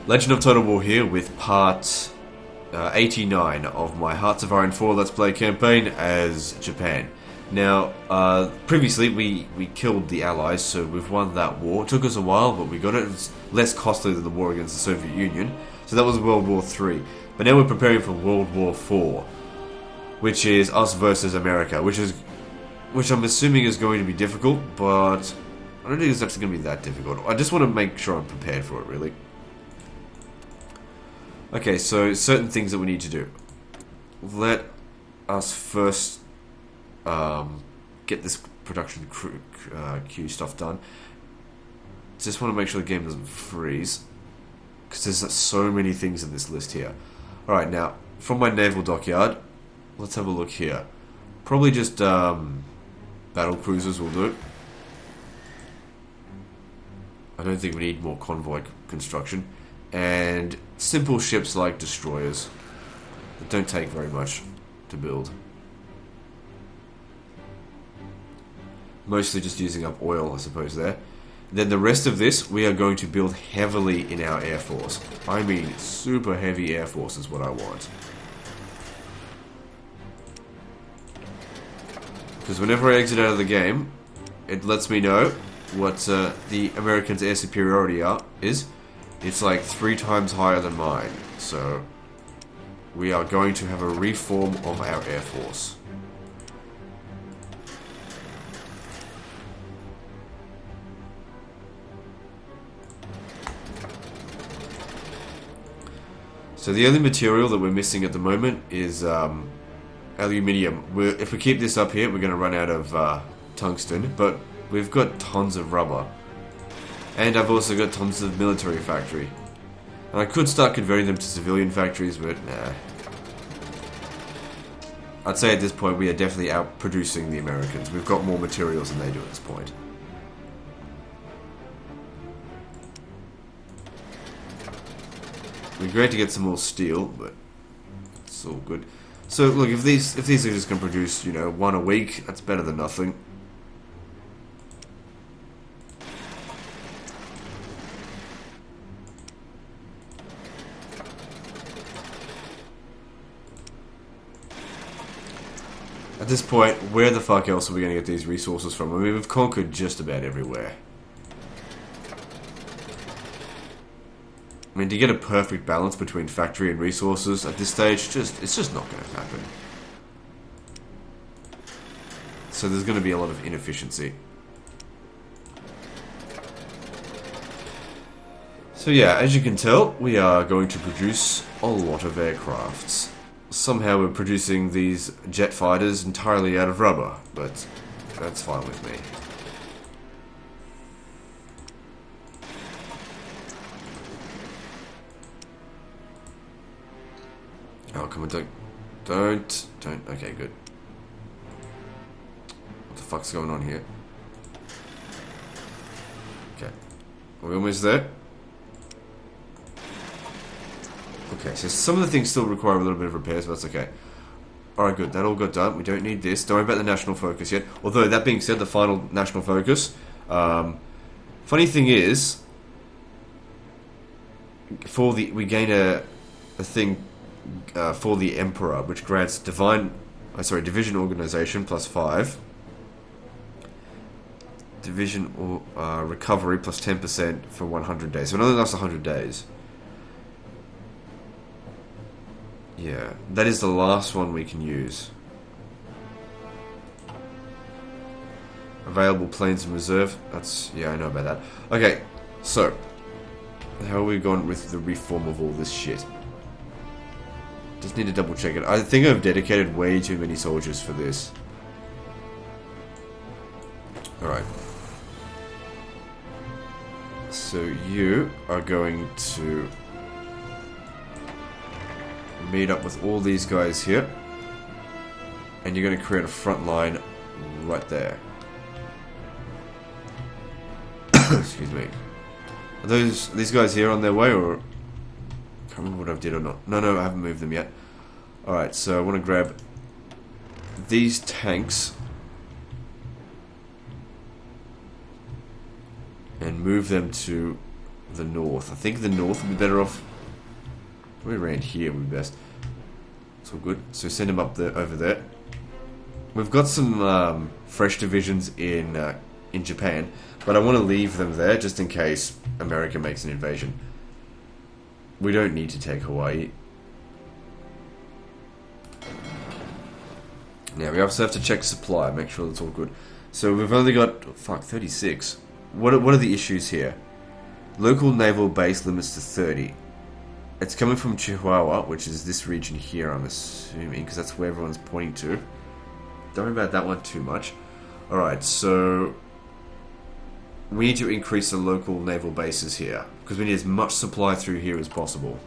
Legend of Total War here with part 89 of my Hearts of Iron 4 Let's Play campaign as Japan. Now, previously we killed the Allies, so we've won that war. It took us a while, but we got it. It's less costly than the war against the Soviet Union. So that was World War 3. But now we're preparing for World War 4, which is us versus America, which I'm assuming is going to be difficult, but I don't think it's actually going to be that difficult. I just want to make sure I'm prepared for it, really. Okay, so certain things that we need to do. Let us first get this production queue stuff done. Just want to make sure the game doesn't freeze, because there's so many things in this list here. Alright, now, from my naval dockyard, let's have a look here. Probably just battle cruisers will do. I don't think we need more convoy construction. And simple ships like destroyers that don't take very much to build. Mostly just using up oil, I suppose, there. Then the rest of this, we are going to build heavily in our Air Force. I mean, super heavy Air Force is what I want. Because whenever I exit out of the game, it lets me know what the Americans' air superiority is. It's like 3 times higher than mine. So, we are going to have a reform of our Air Force. So the only material that we're missing at the moment is aluminium. If we keep this up here, we're going to run out of tungsten, but we've got tons of rubber. And I've also got tons of military factory. And I could start converting them to civilian factories, but nah. I'd say at this point we are definitely outproducing the Americans. We've got more materials than they do at this point. It'd be great to get some more steel, but it's all good. So look, if these are just going to produce, you know, 1 a week, that's better than nothing. At this point, where the fuck else are we going to get these resources from? I mean, we've conquered just about everywhere. I mean, to get a perfect balance between factory and resources at this stage, it's just not going to happen. So there's going to be a lot of inefficiency. So yeah, as you can tell, we are going to produce a lot of aircrafts. Somehow we're producing these jet fighters entirely out of rubber, but that's fine with me. Oh, come on, don't, okay, good. What the fuck's going on here? Okay, are we almost there? Okay, so some of the things still require a little bit of repairs, but that's okay. Alright, good. That all got done. We don't need this. Don't worry about the national focus yet. Although, that being said, the final national focus... funny thing is... we gain a thing for the Emperor, which grants division organization plus 5. Division or recovery plus 10% for 100 days. So it only lasts 100 days. Yeah, that is the last one we can use. Available planes in reserve. Yeah, I know about that. Okay, so how are we going with the reform of all this shit? Just need to double check it. I think I've dedicated way too many soldiers for this. Alright. So you are going to meet up with all these guys here, and you're going to create a front line right there. Excuse me. Are these guys here on their way, or I can't remember what I did or not. No, I haven't moved them yet. Alright, so I want to grab these tanks and move them to the north. I think the north would be better off. Probably around here would be best. It's all good. So send him up there, over there. We've got some fresh divisions in Japan, but I want to leave them there just in case America makes an invasion. We don't need to take Hawaii. Now we also have to check supply, make sure that's all good. So we've only got 36. What are the issues here? Local naval base limits to 30. It's coming from Chihuahua, which is this region here, I'm assuming, because that's where everyone's pointing to. Don't worry about that one too much. Alright, so we need to increase the local naval bases here, because we need as much supply through here as possible.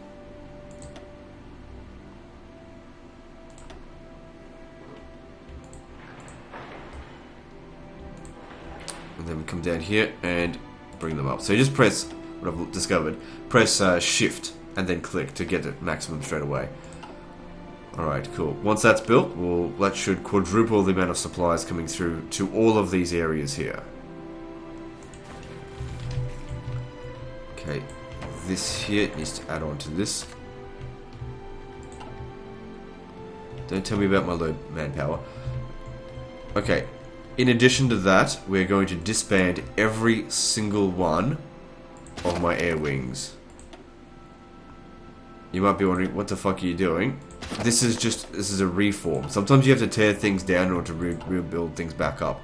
And then we come down here and bring them up. So you just press, what I've discovered, press shift and then click to get it maximum straight away. Alright, cool. Once that's built, that should quadruple the amount of supplies coming through to all of these areas here. Okay, this here needs to add on to this. Don't tell me about my low manpower. Okay, in addition to that, we're going to disband every single one of my air wings. You might be wondering, what the fuck are you doing? This is a reform. Sometimes you have to tear things down in order to rebuild things back up.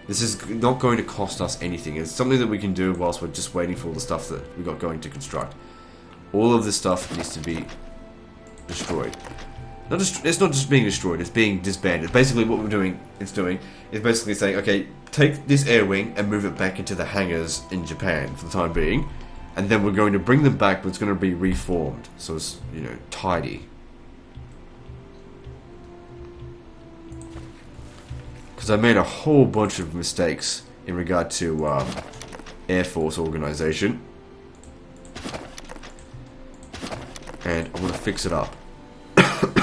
This is not going to cost us anything. It's something that we can do whilst we're just waiting for all the stuff that we got going to construct. All of this stuff needs to be destroyed. It's not just being destroyed, it's being disbanded. Basically what we're doing is basically saying, okay, take this air wing and move it back into the hangars in Japan for the time being, and then we're going to bring them back, but it's going to be reformed, so it's, you know, tidy. Because I made a whole bunch of mistakes in regard to Air Force organization, and I want to fix it up.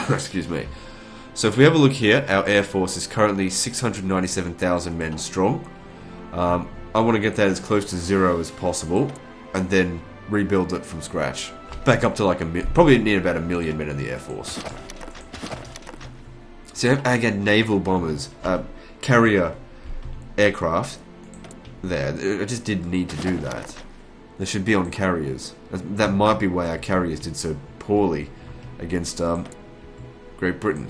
Excuse me. So if we have a look here, our Air Force is currently 697,000 men strong. I want to get that as close to 0 as possible, and then rebuild it from scratch. Back up to like probably need about 1 million men in the Air Force. So I get naval bombers, carrier aircraft there. I just didn't need to do that. They should be on carriers. That might be why our carriers did so poorly against Great Britain.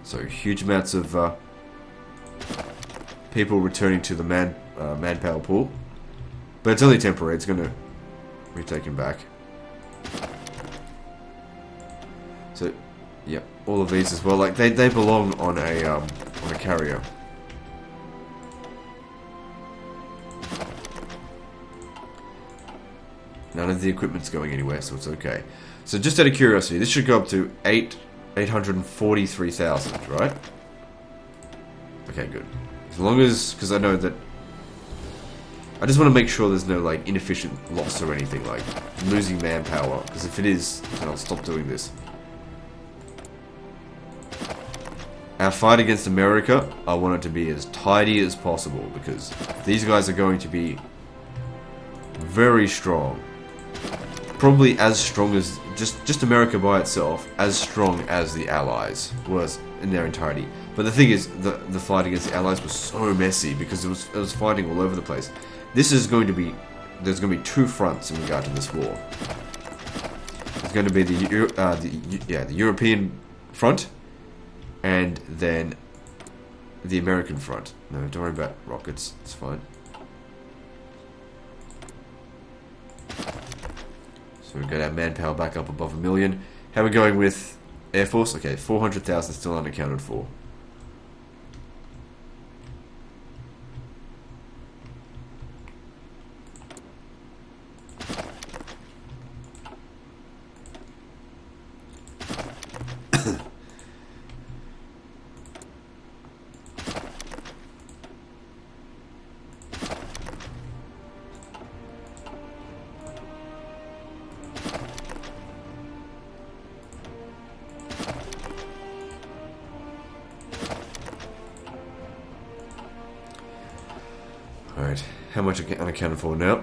So huge amounts of people returning to the manpower pool, but it's only temporary. It's going to be taken back. So yeah, all of these as well. Like they belong on a carrier. None of the equipment's going anywhere, so it's okay. So just out of curiosity, this should go up to 843,000, right? Okay, good. As long as, because I know that I just want to make sure there's no like inefficient loss or anything like losing manpower, because if it is, then I'll stop doing this. Our fight against America, I want it to be as tidy as possible, because these guys are going to be very strong. Probably as strong as just America by itself, as strong as the Allies was in their entirety. But the thing is, the fight against the Allies was so messy because it was fighting all over the place. This is going to be, there's going to be two fronts in regard to this war. There's going to be the European front, and then the American front. No, don't worry about rockets. It's fine. So we've got our manpower back up above 1 million. How are we going with Air Force? Okay, 400,000 still unaccounted for. Alright, how much unaccounted for now?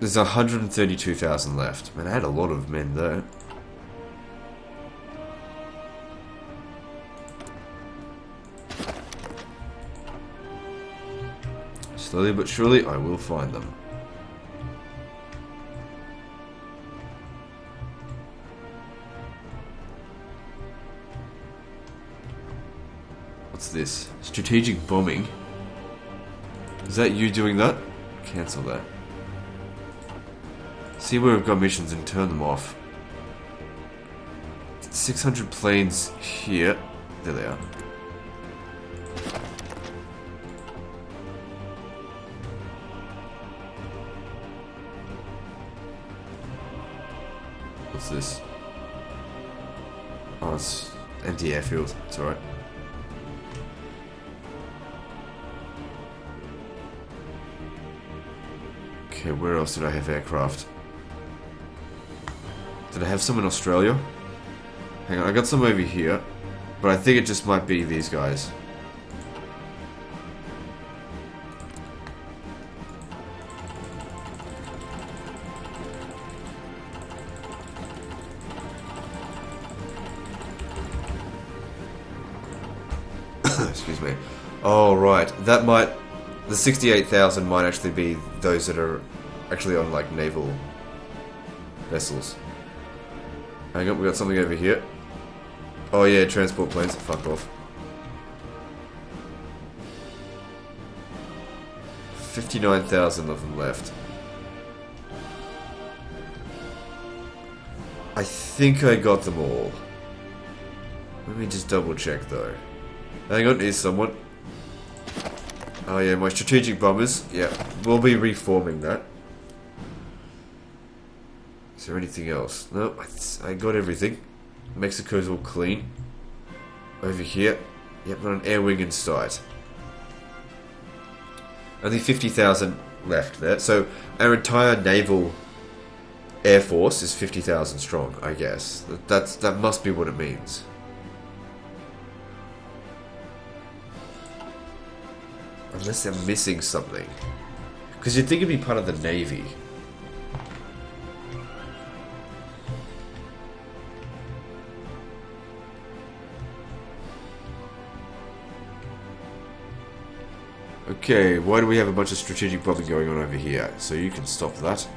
There's 132,000 left. Man, I had a lot of men there. Slowly but surely, I will find them. What's this? Strategic bombing. Is that you doing that? Cancel that. See where we've got missions and turn them off. 600 planes here. There they are. What's this? Oh, it's empty airfield. It's alright. Okay, where else did I have aircraft? Did I have some in Australia? Hang on, I got some over here. But I think it just might be these guys. Excuse me. Oh, right. That might... The 68,000 might actually be those that are actually on, like, naval vessels. Hang on, we got something over here. Oh yeah, transport planes. Fuck off. 59,000 of them left. I think I got them all. Let me just double check though. Hang on, here's someone. Oh yeah, my strategic bombers. Yeah, we'll be reforming that. Is there anything else? No, I got everything. Mexico's all clean. Over here. Yep, got an air wing in sight. Only 50,000 left there. So our entire naval air force is 50,000 strong, I guess. That must be what it means. Unless they're missing something. Because you'd think it'd be part of the Navy. Okay, why do we have a bunch of strategic bombing going on over here? So you can stop that.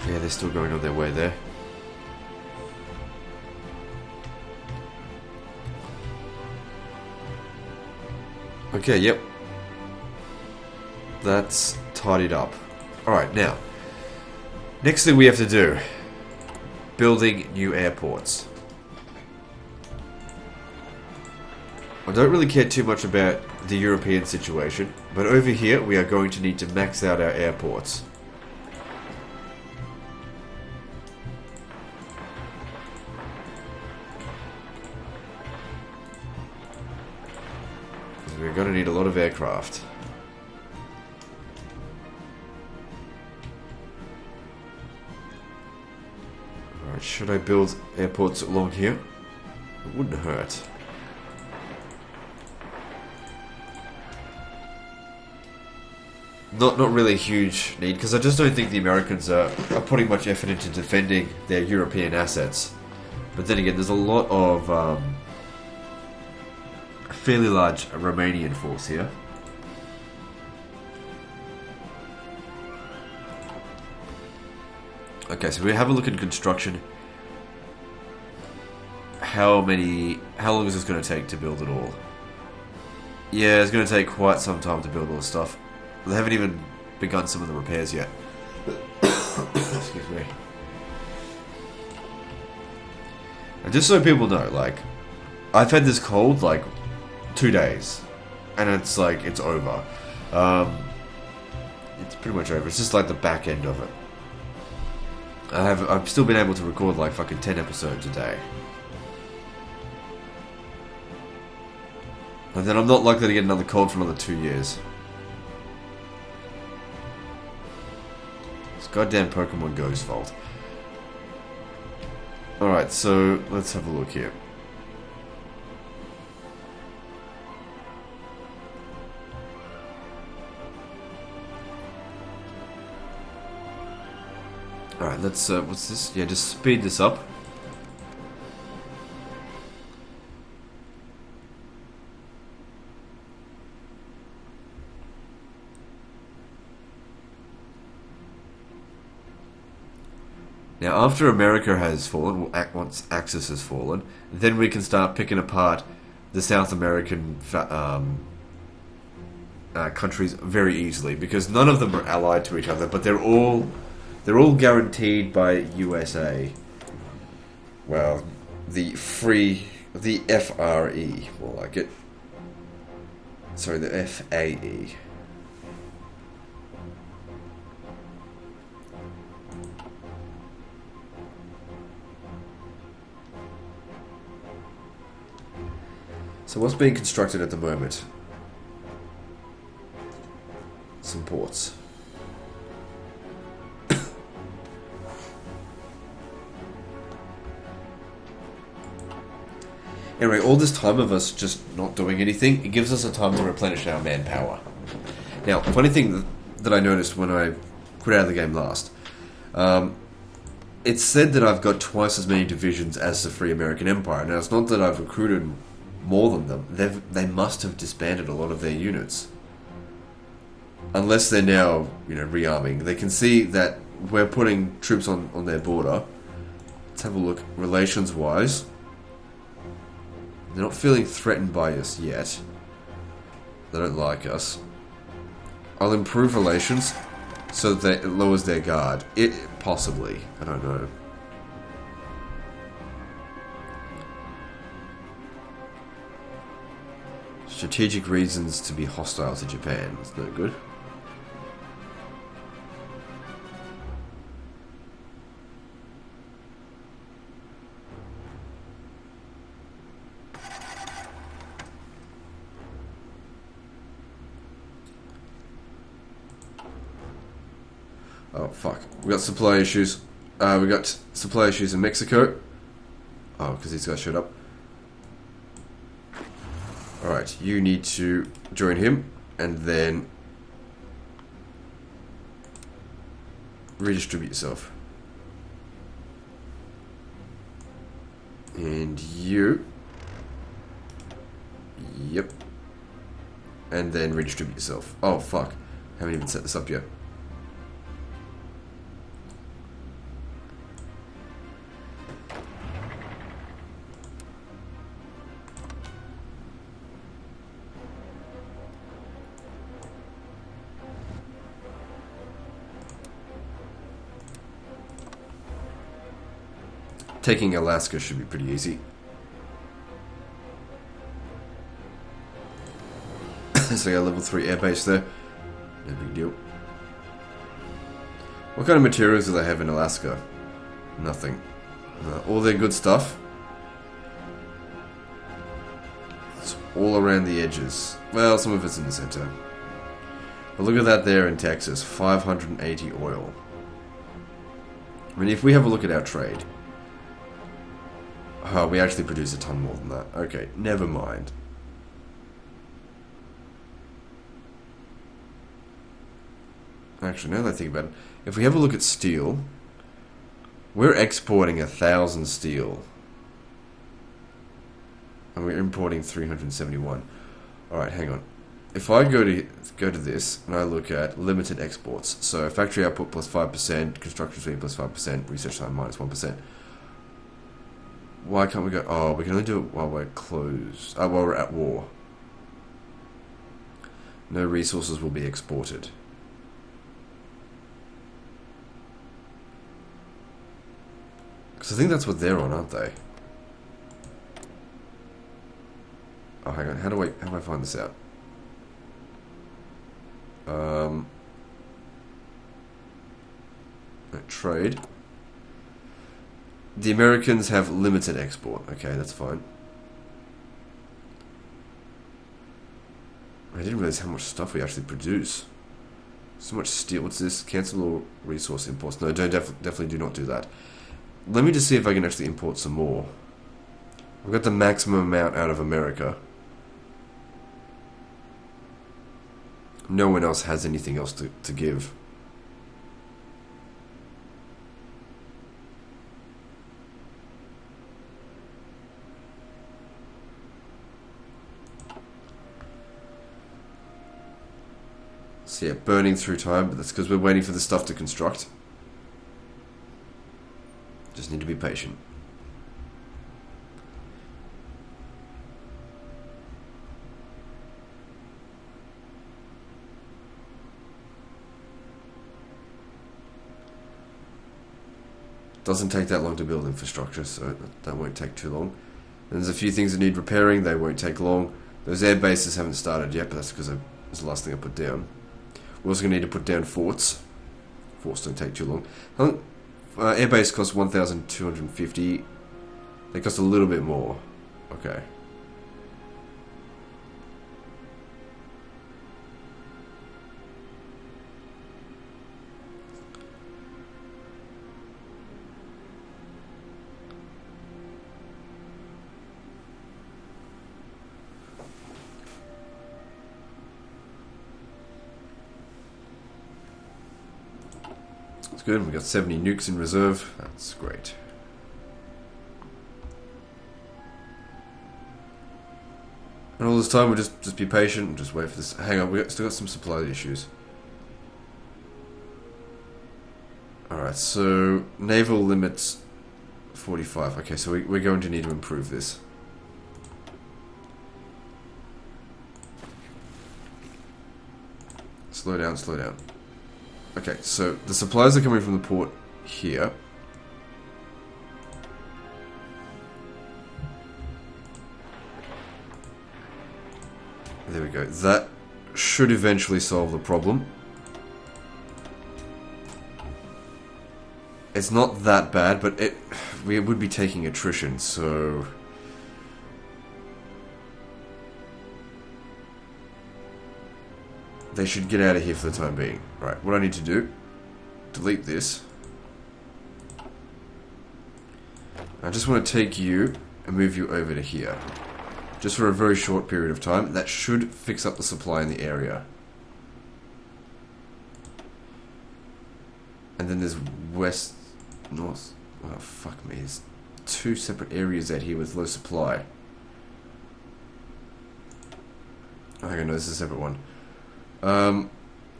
Yeah, they're still going on their way there. Okay, yep. That's tidied up. Alright, now. Next thing we have to do. Building new airports. I don't really care too much about the European situation, but over here we are going to need to max out our airports. We're going to need a lot of aircraft. Alright, should I build airports along here? It wouldn't hurt. Not really a huge need, because I just don't think the Americans are putting much effort into defending their European assets. But then again, there's a lot of... fairly large Romanian force here. Okay, so we have a look at construction. How long is this going to take to build it all? Yeah, it's going to take quite some time to build all this stuff. They haven't even begun some of the repairs yet. Excuse me. And just so people know, like, I've had this cold, like, 2 days, and it's like it's over. It's pretty much over. It's just like the back end of it. I've still been able to record like fucking 10 episodes a day. And then I'm not likely to get another cold for another 2 years. It's goddamn Pokemon Go's fault. Alright, so let's have a look here. Alright, let's, what's this? Yeah, just speed this up. Now, after America has fallen, once Axis has fallen, then we can start picking apart the South American countries very easily, because none of them are allied to each other, but they're all guaranteed by USA. Well, the FRE, more like it. Sorry, the FAE. So what's being constructed at the moment? Some ports. Anyway, all this time of us just not doing anything, it gives us a time to replenish our manpower. Now, funny thing that I noticed when I quit out of the game last, it's said that I've got twice as many divisions as the Free American Empire. Now, it's not that I've recruited more than them. They must have disbanded a lot of their units. Unless they're now, rearming. They can see that we're putting troops on their border. Let's have a look. Relations-wise, they're not feeling threatened by us yet. They don't like us. I'll improve relations so that it lowers their guard. Possibly. I don't know. Strategic reasons to be hostile to Japan. That's no good. Oh, fuck. We got supply issues. We got supply issues in Mexico. Oh, because these guys showed up. Alright, you need to join him, and then redistribute yourself. And you. Yep. And then redistribute yourself. Oh, fuck. Haven't even set this up yet. Taking Alaska should be pretty easy. So yeah, level 3 airbase there. No big deal. What kind of materials do they have in Alaska? Nothing. All their good stuff. It's all around the edges. Well, some of it's in the center. But look at that there in Texas. 580 oil. I mean, if we have a look at our trade... Oh, we actually produce a ton more than that. Okay, never mind. Actually, now that I think about it, if we have a look at steel, we're exporting 1,000 steel. And we're importing 371. Alright, hang on. If I go to this, and I look at limited exports, so factory output plus 5%, construction speed plus 5%, research time minus 1%. Why can't we go... Oh, we can only do it while we're closed. While we're at war. No resources will be exported. Because I think that's what they're on, aren't they? Oh, hang on. How do I find this out? Trade. The Americans have limited export. Okay, that's fine. I didn't realize how much stuff we actually produce. So much steel. What's this? Cancel all resource imports. No, definitely do not do that. Let me just see if I can actually import some more. I've got the maximum amount out of America. No one else has anything else to give. So yeah, burning through time, but that's because we're waiting for the stuff to construct. Just need to be patient. Doesn't take that long to build infrastructure, so that won't take too long. And there's a few things that need repairing, they won't take long. Those air bases haven't started yet, but that's because it's the last thing I put down. We're also going to need to put down forts. Forts don't take too long. Air base costs 1,250. They cost a little bit more. Okay. That's good. We got 70 nukes in reserve. That's great. And all this time we'll just be patient and just wait for this. Hang on, we still got some supply issues. Alright, so naval limits 45. Okay, so we're going to need to improve this. Slow down, slow down. Okay, so the supplies are coming from the port here. There we go. That should eventually solve the problem. It's not that bad, but we would be taking attrition, so... They should get out of here for the time being. Right, what I need to do, delete this. I just want to take you and move you over to here. Just for a very short period of time. That should fix up the supply in the area. And then there's west, north. Oh, fuck me. There's two separate areas out here with low supply. Oh, hang on, no, this is a separate one.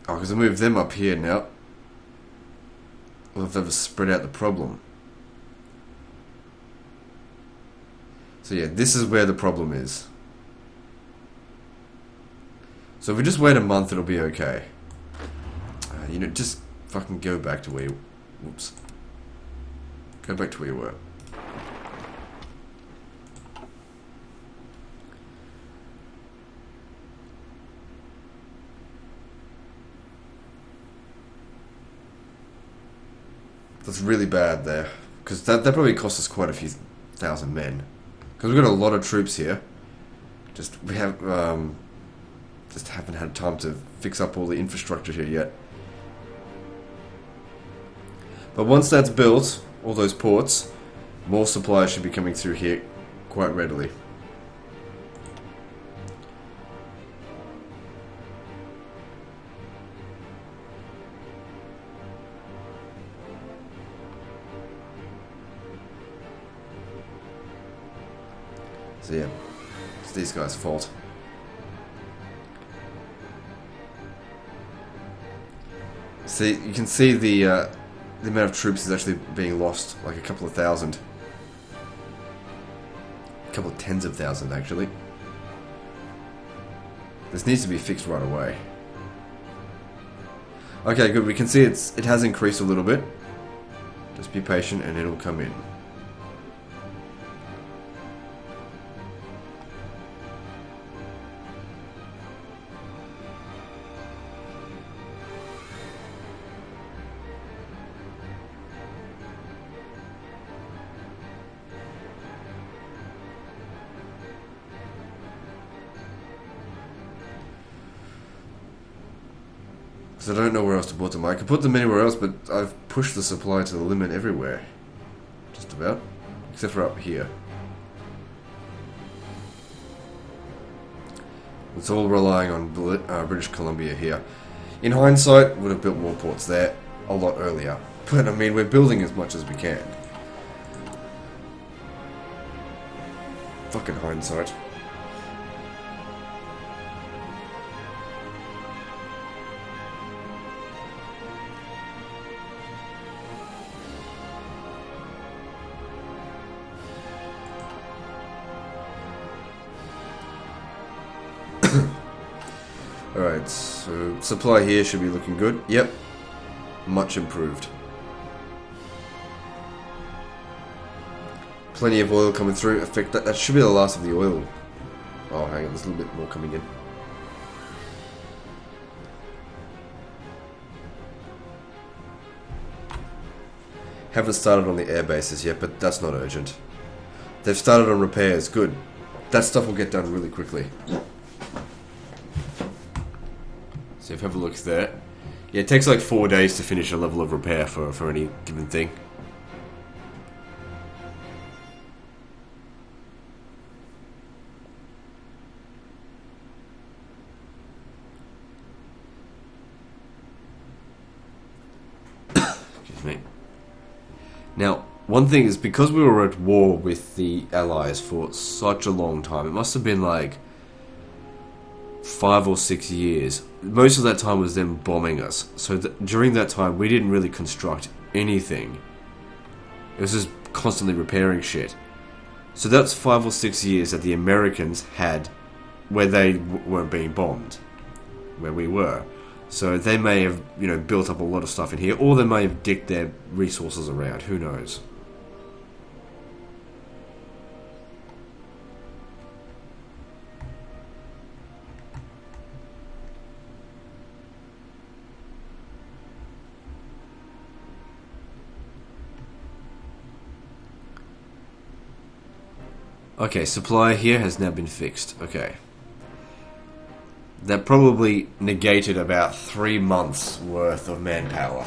Because I moved them up here now. We'll have to spread out the problem. So yeah, this is where the problem is. So if we just wait a month, it'll be okay. Just fucking go back to where you... Whoops. Go back to where you were. That's really bad there. Because that probably cost us quite a few thousand men. Because we've got a lot of troops here. We haven't had time to fix up all the infrastructure here yet. But once that's built, all those ports, more supplies should be coming through here quite readily. So yeah, it's these guys' fault. See, you can see the amount of troops is actually being lost, like a couple of thousand. A couple of tens of thousand, actually. This needs to be fixed right away. Okay, good. We can see it has increased a little bit. Just be patient and it'll come in. Because I don't know where else to put them. I could put them anywhere else, but I've pushed the supply to the limit everywhere. Just about. Except for up here. It's all relying on British Columbia here. In hindsight, would have built more ports there a lot earlier. But I mean, we're building as much as we can. Fucking hindsight. Alright, so supply here should be looking good. Yep. Much improved. Plenty of oil coming through. Effect that should be the last of the oil. Oh, hang on, there's a little bit more coming in. Haven't started on the air bases yet, but that's not urgent. They've started on repairs. Good. That stuff will get done really quickly. So if you have a look there. Yeah, it takes like 4 days to finish a level of repair for any given thing. Excuse me. Now, one thing is, because we were at war with the Allies for such a long time, it must have been like 5 or 6 years. Most of that time was them bombing us. So during that time, we didn't really construct anything. It was just constantly repairing shit. So that's 5 or 6 years that the Americans had where they weren't being bombed, where we were. So they may have, built up a lot of stuff in here, or they may have dicked their resources around. Who knows? Okay, supply here has now been fixed. Okay. That probably negated about 3 months worth of manpower.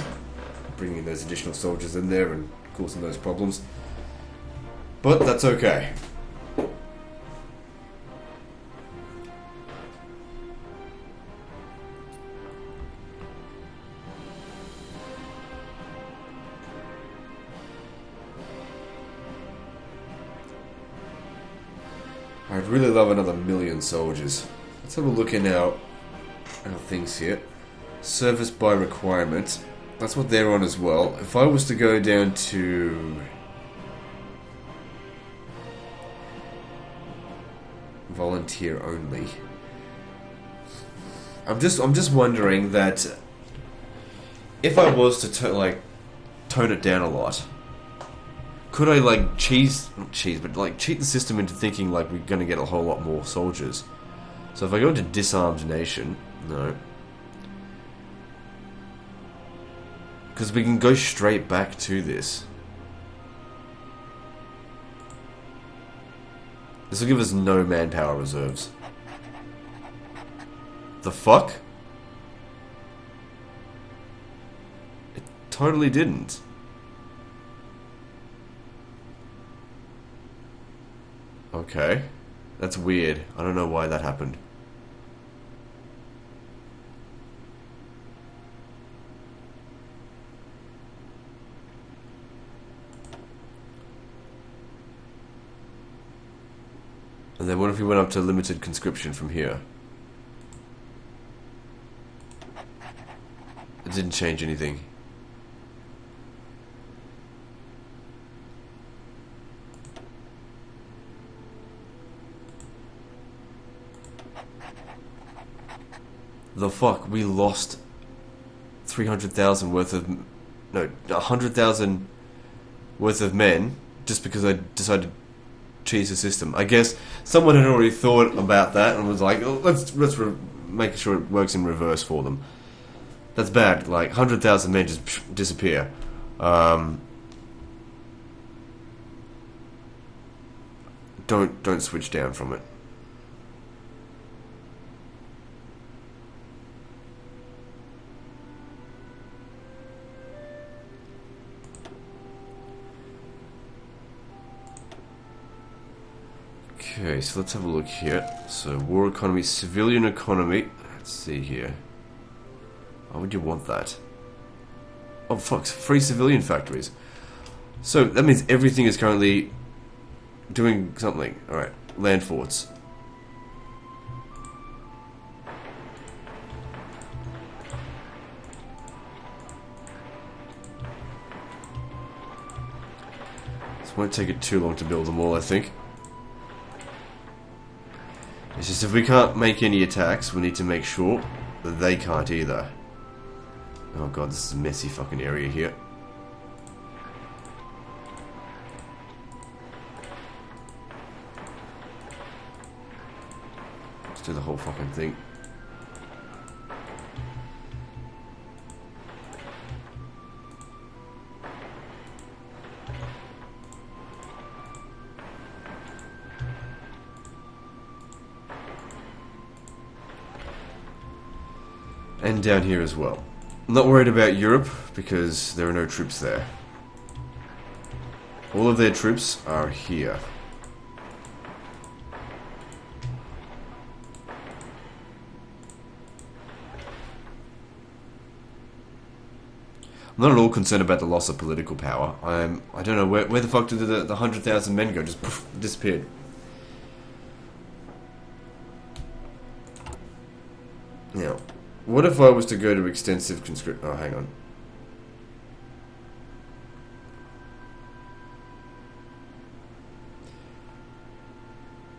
Bringing those additional soldiers in there and causing those problems. But that's okay. I'd really love another 1,000,000 soldiers. Let's have a look in our things here. Service by requirement. That's what they're on as well. If I was to go down to volunteer only, I'm just wondering that if I was to tone it down a lot, could I cheat the system into thinking like we're going to get a whole lot more soldiers? So if I go into disarmed nation, no. Because we can go straight back to this. This will give us no manpower reserves. The fuck? It totally didn't. Okay. That's weird. I don't know why that happened. And then what if we went up to limited conscription from here? It didn't change anything. The fuck? We lost 300,000 worth of... No, 100,000 worth of men just because I decided to cheese the system. I guess someone had already thought about that and was like, oh, let's make sure it works in reverse for them. That's bad. 100,000 men just disappear. Don't switch down from it. Okay, so let's have a look here. So, war economy, civilian economy. Let's see here. Why would you want that? Oh, fuck, free civilian factories. So, that means everything is currently doing something. Alright, land forts. This won't take it too long to build them all, I think. It's just if we can't make any attacks, we need to make sure that they can't either. Oh god, this is a messy fucking area here. Let's do the whole fucking thing. And down here as well. I'm not worried about Europe because there are no troops there. All of their troops are here. I'm not at all concerned about the loss of political power. I don't know where the fuck did the 100,000 men go? Just poof, disappeared. Now, what if I was to go to extensive conscription? Oh, hang on.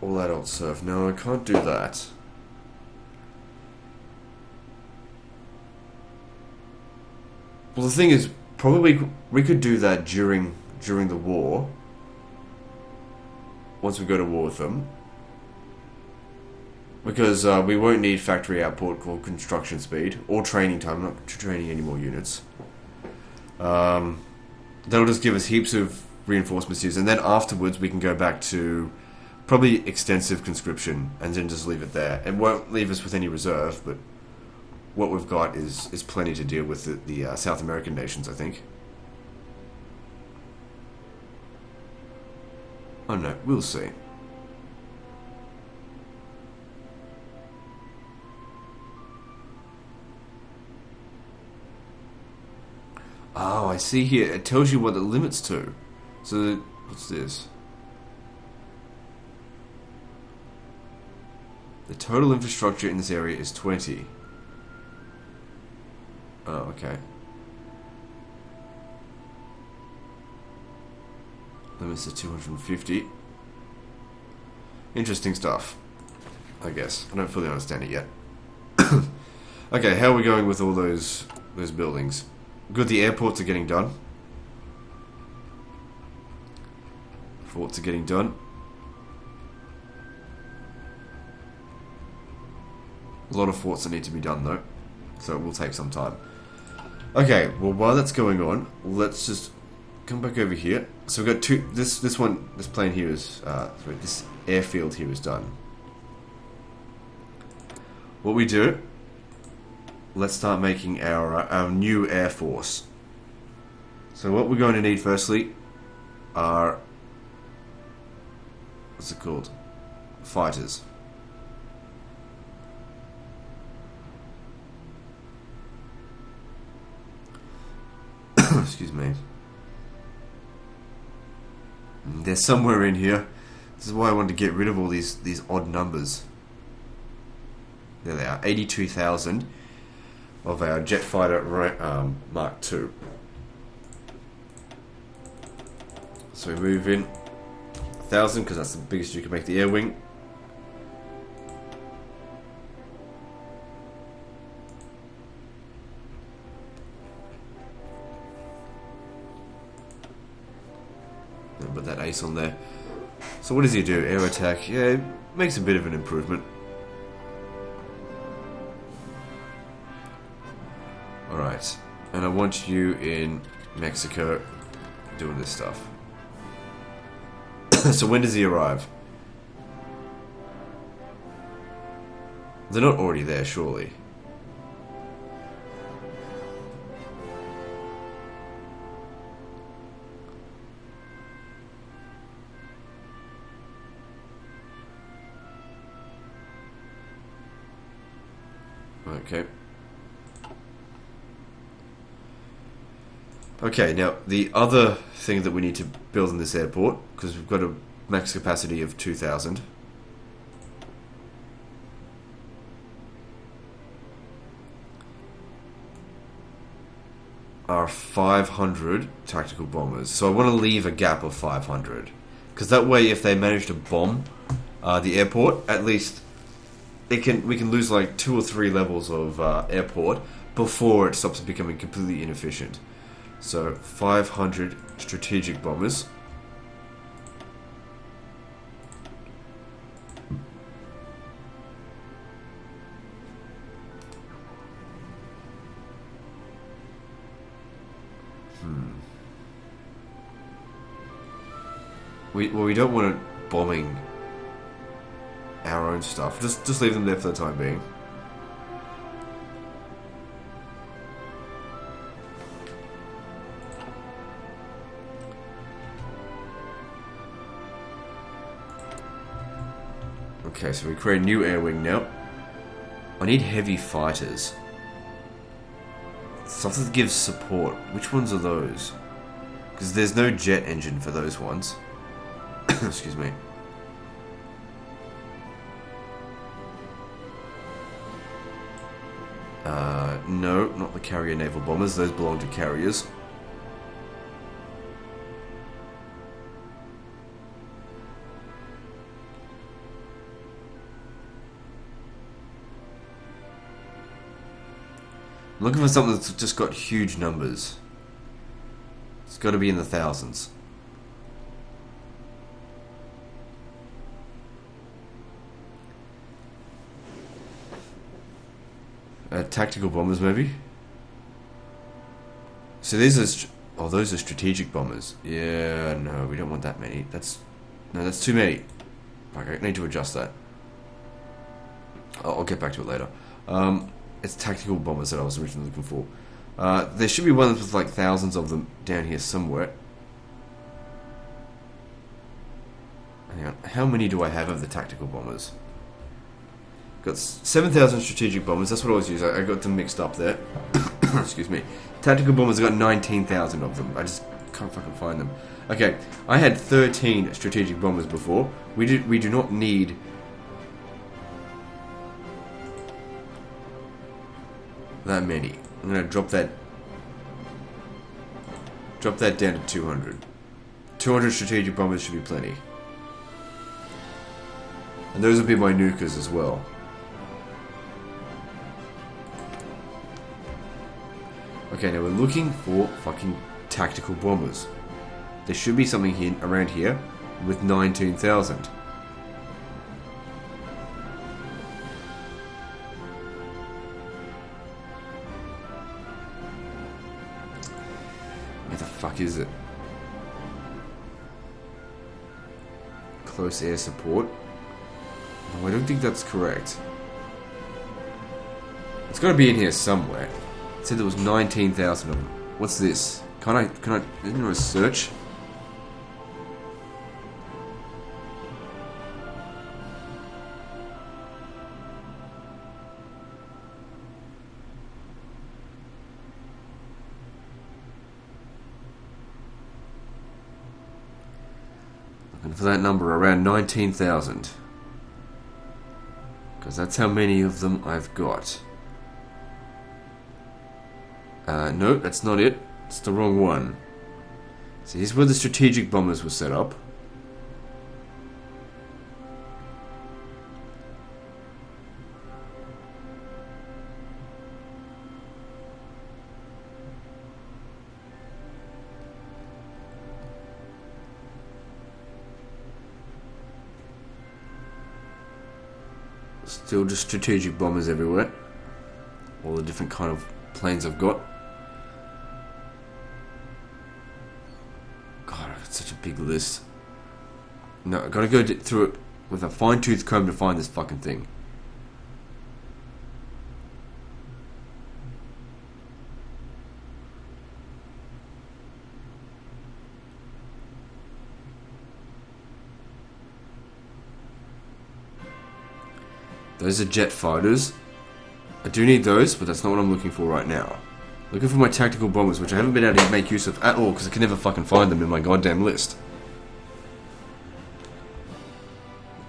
All adult serf. No, I can't do that. Well, the thing is, probably we could do that during the war. Once we go to war with them. Because we won't need factory output or construction speed or training time. I'm not training any more units. That'll just give us heaps of reinforcements here, and then afterwards we can go back to probably extensive conscription and then just leave it there. It won't leave us with any reserve, but what we've got is plenty to deal with the South American nations, I think. Oh no, we'll see. Oh, I see here. It tells you what it limits to. So, what's this? The total infrastructure in this area is 20. Oh, okay. Limits to 250. Interesting stuff, I guess. I don't fully understand it yet. Okay, how are we going with all those buildings? Good, the airports are getting done. Forts are getting done. A lot of forts that need to be done though, so it will take some time. Okay, well while that's going on, let's just come back over here. So we've got two. This plane here is sorry, this airfield here is done. What we do? Let's start making our new air force. So what we're going to need firstly are, what's it called? Fighters. Excuse me. They're somewhere in here. This is why I wanted to get rid of all these odd numbers. There they are, 82,000 of our jet fighter Mark II. So we move in 1,000 because that's the biggest you can make the air wing. And put that ace on there. So what does he do? Air attack. Yeah, it makes a bit of an improvement. Alright, and I want you in Mexico doing this stuff. So when does he arrive? They're not already there, surely. Okay. Okay, now the other thing that we need to build in this airport, because we've got a max capacity of 2,000. Are 500 tactical bombers. So I want to leave a gap of 500. Because that way, if they manage to bomb the airport, at least we can lose like 2 or 3 levels of airport before it stops becoming completely inefficient. So 500 strategic bombers. We don't want it bombing our own stuff. Just leave them there for the time being. Okay, so we create a new air wing now. I need heavy fighters. Stuff that gives support. Which ones are those? Because there's no jet engine for those ones. Excuse me. No, not the carrier naval bombers. Those belong to carriers. I'm looking for something that's just got huge numbers. It's got to be in the thousands. Tactical bombers, maybe. So these are those are strategic bombers. Yeah, no, we don't want that many. That's too many. I need to adjust that. I'll get back to it later. It's tactical bombers that I was originally looking for. There should be ones with like thousands of them down here somewhere. Hang on. How many do I have of the tactical bombers? Got 7,000 strategic bombers. That's what I was using. I got them mixed up there. Excuse me. Tactical bombers. I got 19,000 of them. I just can't fucking find them. Okay, I had 13 strategic bombers before. We do not need that many. I'm gonna drop that down to 200. 200 strategic bombers should be plenty. And those will be my nukers as well. Okay, now we're looking for fucking tactical bombers. There should be something here around here with 19,000. Where the fuck is it? Close air support. No, I don't think that's correct. It's got to be in here somewhere. It said there was 19,000 of them. What's this? Can I, isn't there a search? Looking for that number around 19,000. Because that's how many of them I've got. No, that's not it. It's the wrong one. So here's where the strategic bombers were set up. Still just strategic bombers everywhere. All the different kind of planes I've got. God, I've got such a big list. No, I've got to go through it with a fine-tooth comb to find this fucking thing. Those are jet fighters. I do need those, but that's not what I'm looking for right now. Looking for my tactical bombers, which I haven't been able to make use of at all, because I can never fucking find them in my goddamn list.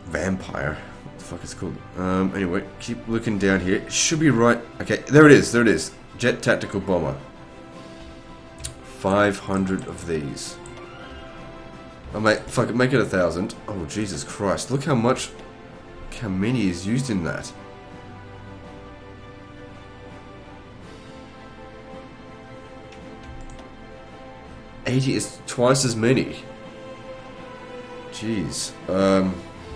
Vampire. What the fuck is it called? Anyway, keep looking down here. It should be right. Okay, there it is. There it is. Jet tactical bomber. 500 of these. Oh, mate, fuck it, make it 1,000. Oh, Jesus Christ. Look how many is used in that. $80 is twice as many. Jeez.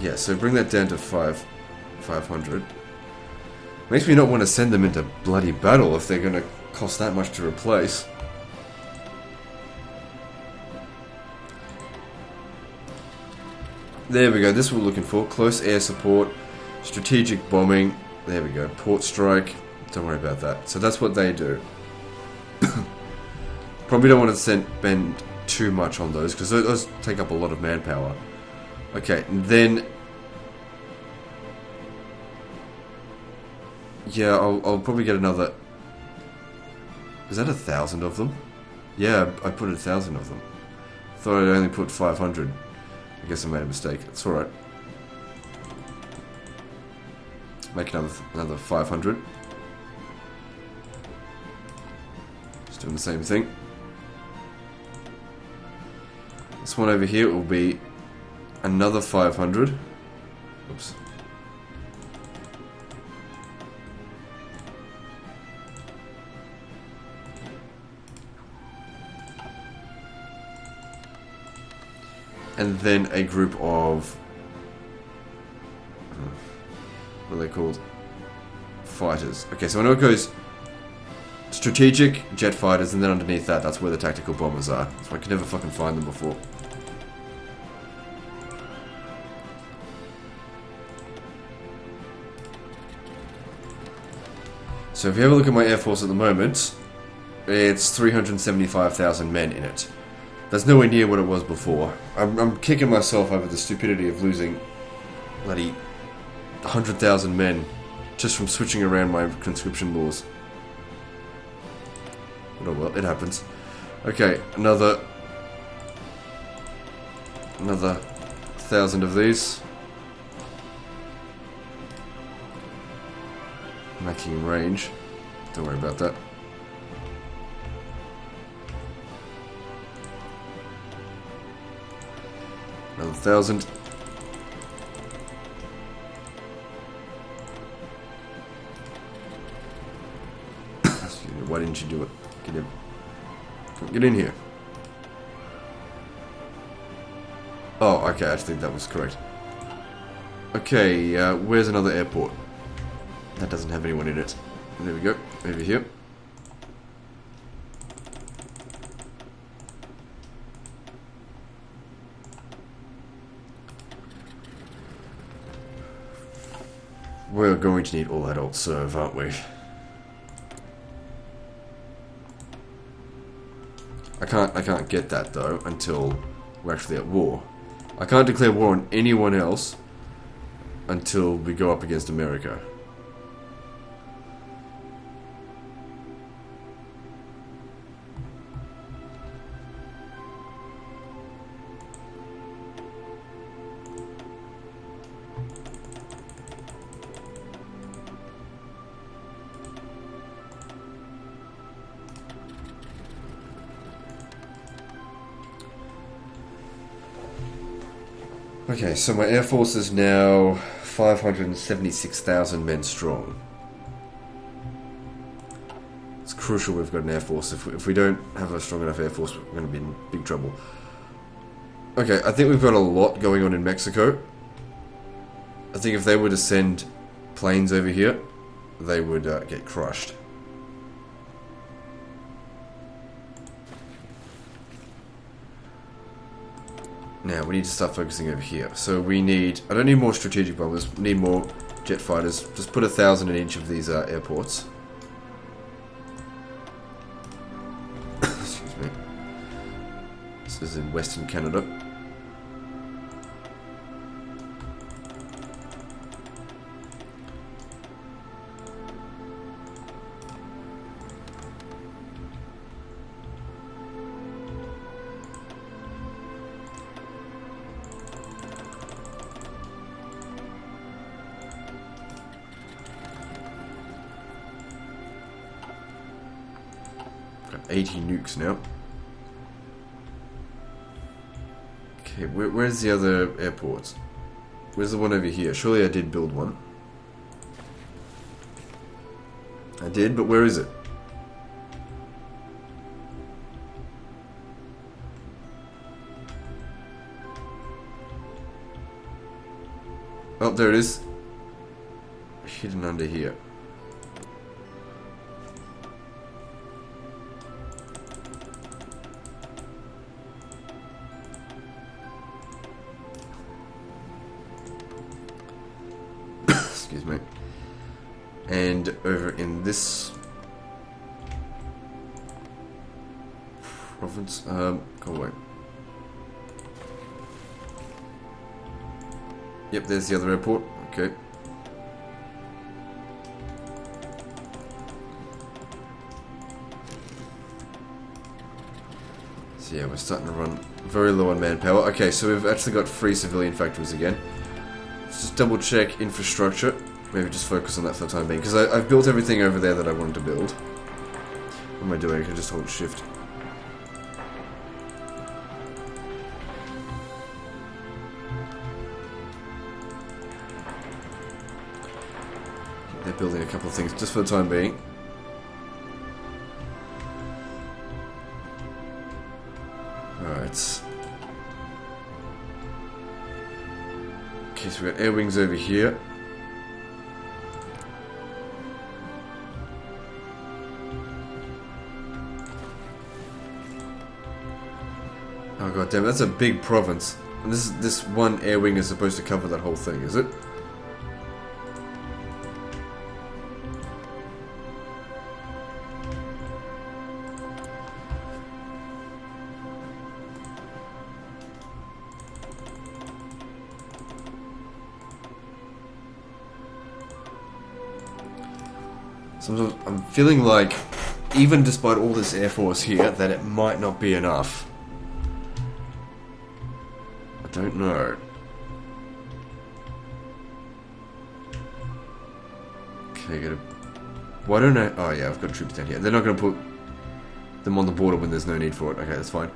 Yeah, so bring that down to 500. Makes me not want to send them into bloody battle if they're going to cost that much to replace. There we go, this is what we're looking for. Close air support, strategic bombing. There we go, port strike. Don't worry about that. So that's what they do. Probably don't want to spend too much on those, because those take up a lot of manpower. Okay, and then... yeah, I'll probably get another... is that 1,000 of them? Yeah, I put 1,000 of them. Thought I'd only put 500. I guess I made a mistake. It's alright. Make another 500. Just doing the same thing. This one over here will be another 500. Oops. And then a group of... what are they called? Fighters. Okay, so I know it goes strategic, jet fighters, and then underneath that, that's where the tactical bombers are. So I could never fucking find them before. So if you have a look at my air force at the moment, it's 375,000 men in it. That's nowhere near what it was before. I'm kicking myself over the stupidity of losing bloody 100,000 men just from switching around my conscription laws. But oh well, it happens. Okay, another 1,000 of these. Making range. Don't worry about that. Another 1,000. Why didn't you do it? Get in. Get in here. Oh, okay, I think that was correct. Okay, where's another airport? That doesn't have anyone in it. There we go, over here. We're going to need all adult serve, aren't we? I can't get that though until we're actually at war. I can't declare war on anyone else until we go up against America. Okay, so my air force is now 576,000 men strong. It's crucial we've got an air force. If we don't have a strong enough air force, we're going to be in big trouble. Okay, I think we've got a lot going on in Mexico. I think if they were to send planes over here, they would get crushed. Now, we need to start focusing over here. So we need... I don't need more strategic bombers. We need more jet fighters. Just put 1,000 in each of these airports. Excuse me. This is in Western Canada. Got 80 nukes now. Okay, where's the other airports? Where's the one over here? Surely I did build one. I did, but where is it? Oh, there it is. Hidden under here. Excuse me. And over in this province, go away. Yep, there's the other airport. Okay. So yeah, we're starting to run very low on manpower. Okay, so we've actually got 3 civilian factories again. Let's just double check infrastructure. Maybe just focus on that for the time being. Because I've built everything over there that I wanted to build. What am I doing? I can just hold shift. They're building a couple of things just for the time being. Alright. Okay, so we've got air wings over here. Oh god damn, that's a big province. And this one air wing is supposed to cover that whole thing, is it? Sometimes I'm feeling like, even despite all this air force here, that it might not be enough. I don't know. Okay, gotta... Why don't I... Oh yeah, I've got troops down here. They're not going to put them on the border when there's no need for it. Okay, that's fine.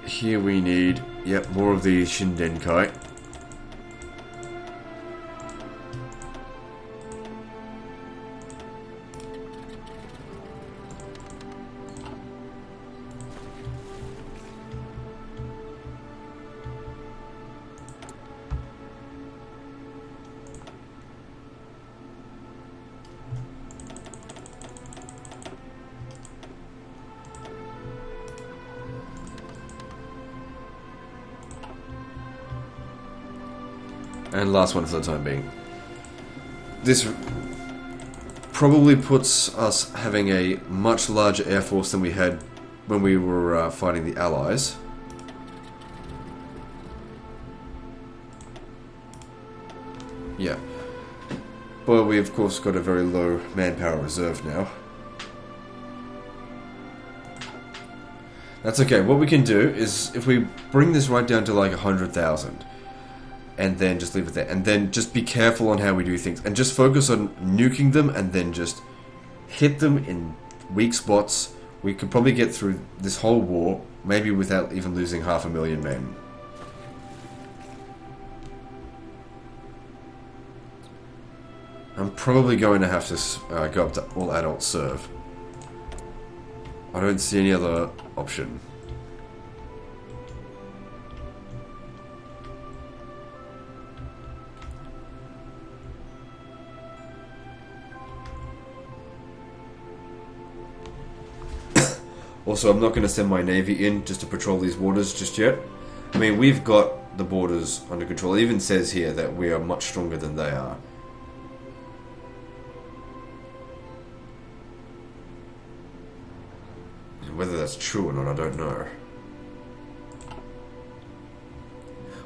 Here we need... Yep, more of the Shindenkai. And last one for the time being. This probably puts us having a much larger air force than we had when we were fighting the Allies. Yeah. But we of course got a very low manpower reserve now. That's okay. What we can do is, if we bring this right down to like 100,000, and then just leave it there, and then just be careful on how we do things, and just focus on nuking them, and then just hit them in weak spots, we could probably get through this whole war, maybe without even losing 500,000 men. I'm probably going to have to go up to all adult serve. I don't see any other option. Also, I'm not going to send my navy in just to patrol these waters just yet. I mean, we've got the borders under control. It even says here that we are much stronger than they are. Whether that's true or not, I don't know.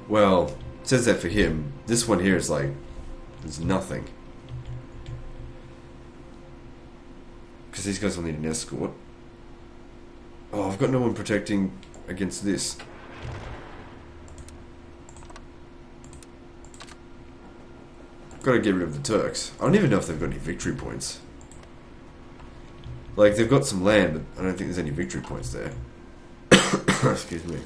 Well, it says that for him. This one here is like, there's nothing. Because these guys will need an escort. Oh, I've got no one protecting against this. Gotta get rid of the Turks. I don't even know if they've got any victory points. Like, they've got some land, but I don't think there's any victory points there. Excuse me.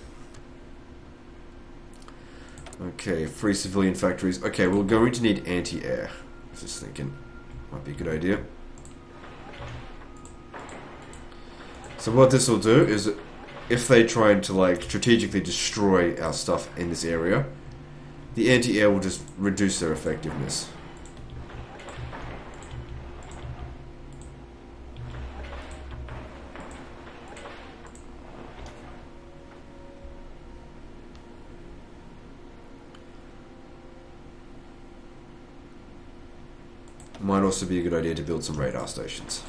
Okay, free civilian factories. Okay, we're going to need anti-air. I was just thinking, might be a good idea. So what this will do is, if they try to, like, strategically destroy our stuff in this area, the anti-air will just reduce their effectiveness. Might also be a good idea to build some radar stations.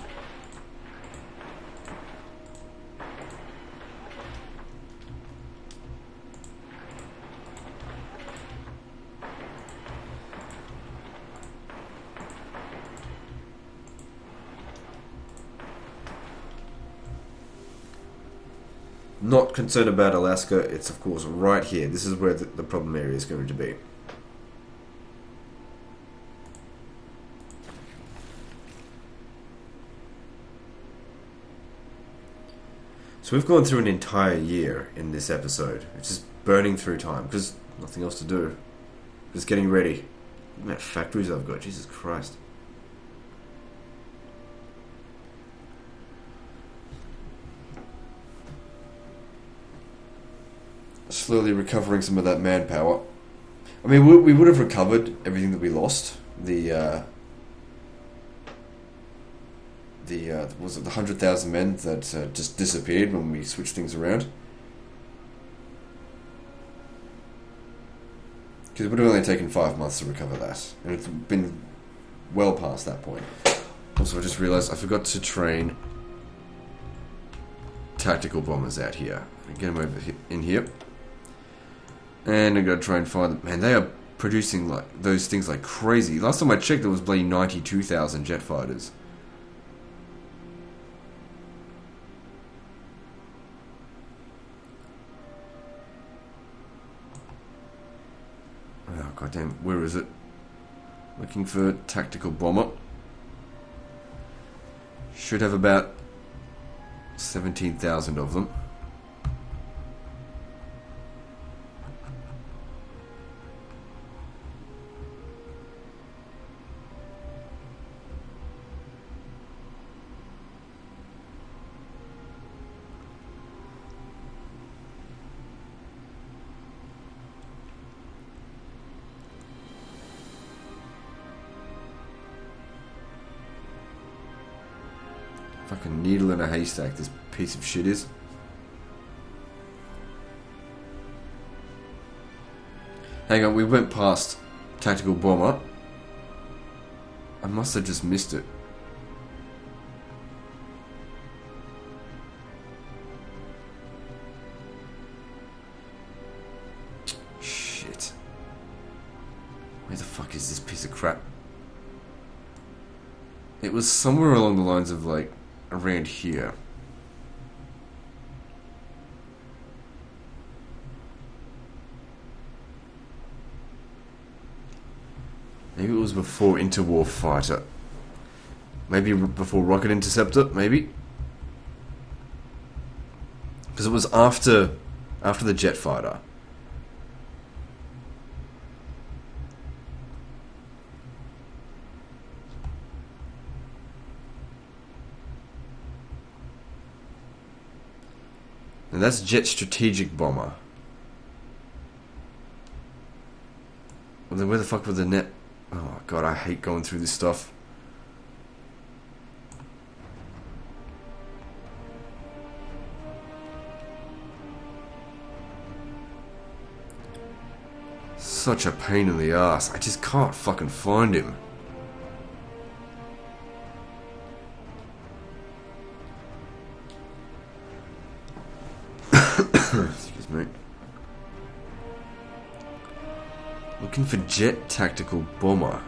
Not concerned about Alaska, it's of course right here. This is where the problem area is going to be. So we've gone through an entire year in this episode. It's just burning through time, because nothing else to do. Just getting ready. Look at how many factories I've got, Jesus Christ. Slowly recovering some of that manpower. I mean, we would have recovered everything that we lost. Was it the 100,000 men that just disappeared when we switched things around? Because it would have only taken 5 months to recover that, and it's been well past that point. Also, I just realised I forgot to train tactical bombers out here. Get them over in here. And I'm going to try and find them. Man, they are producing like those things like crazy. Last time I checked, there was bloody 92,000 jet fighters. Oh, goddamn. Where is it? Looking for tactical bomber. Should have about 17,000 of them. Fucking needle in a haystack, this piece of shit is. Hang on, we went past tactical bomber. I must have just missed it. Shit. Where the fuck is this piece of crap? It was somewhere along the lines of, like, around here. Maybe it was before Interwar Fighter. Maybe before Rocket Interceptor, maybe? Because it was after the jet fighter. And that's Jet Strategic Bomber. Well, then where the fuck was the net? Oh god, I hate going through this stuff. Such a pain in the ass. I just can't fucking find him. Excuse me. Looking for Jet Tactical Bomber.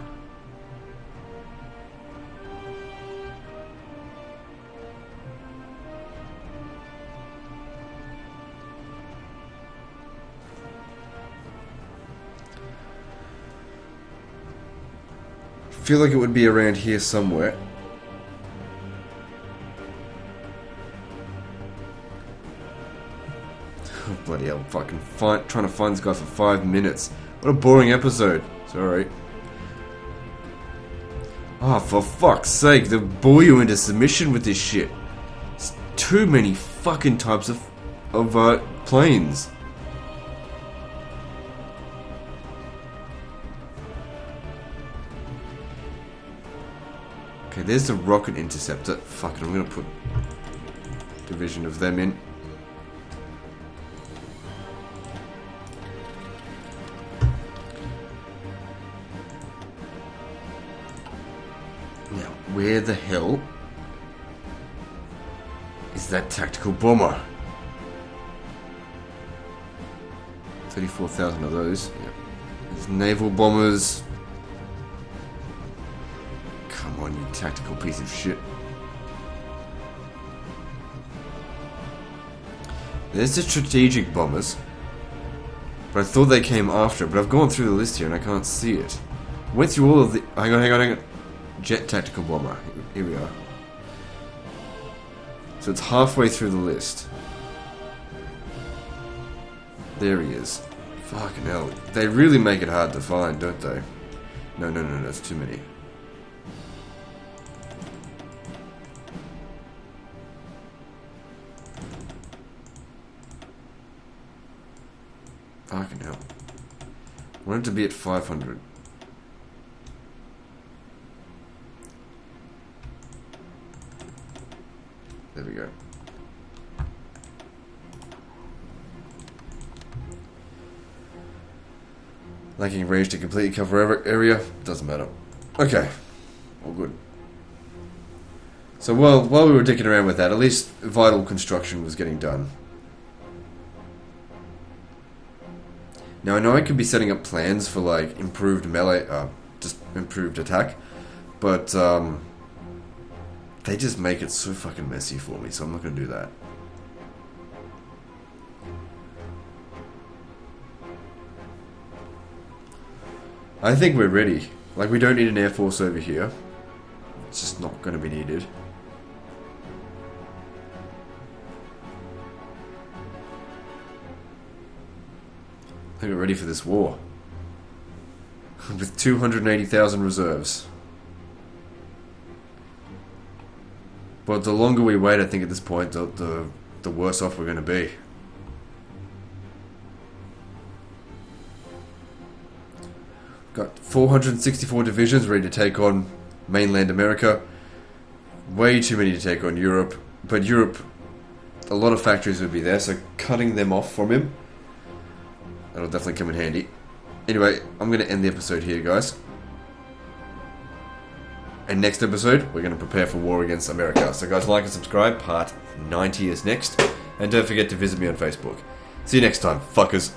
Feel like it would be around here somewhere. Oh, bloody hell, fucking trying to find this guy for 5 minutes. What a boring episode. Sorry. Oh, for fuck's sake, they'll bore you into submission with this shit. It's too many fucking types of planes. Okay, there's the rocket interceptor. Fuck it, I'm gonna put division of them in. Now, where the hell is that tactical bomber? 34,000 of those. Yeah. There's naval bombers. Come on, you tactical piece of shit. There's the strategic bombers. But I thought they came after, but I've gone through the list here and I can't see it. Went through all of the... Hang on. Jet tactical bomber. Here we are. So it's halfway through the list. There he is. Fucking hell. They really make it hard to find, don't they? No, that's too many. Fucking hell. I want it to be at 500. There we go. Lacking range to completely cover area. Doesn't matter. Okay. All good. So while we were dicking around with that, at least vital construction was getting done. Now I know I could be setting up plans for like improved melee, just improved attack, but they just make it so fucking messy for me, so I'm not gonna do that. I think we're ready. Like, we don't need an air force over here. It's just not gonna be needed. I think we're ready for this war. With 280,000 reserves. But the longer we wait, I think at this point, the worse off we're going to be. Got 464 divisions ready to take on mainland America. Way too many to take on Europe. But Europe, a lot of factories would be there, so cutting them off from him, that'll definitely come in handy. Anyway, I'm going to end the episode here, guys. And next episode, we're going to prepare for war against America. So guys, like and subscribe. Part 90 is next. And don't forget to visit me on Facebook. See you next time, fuckers.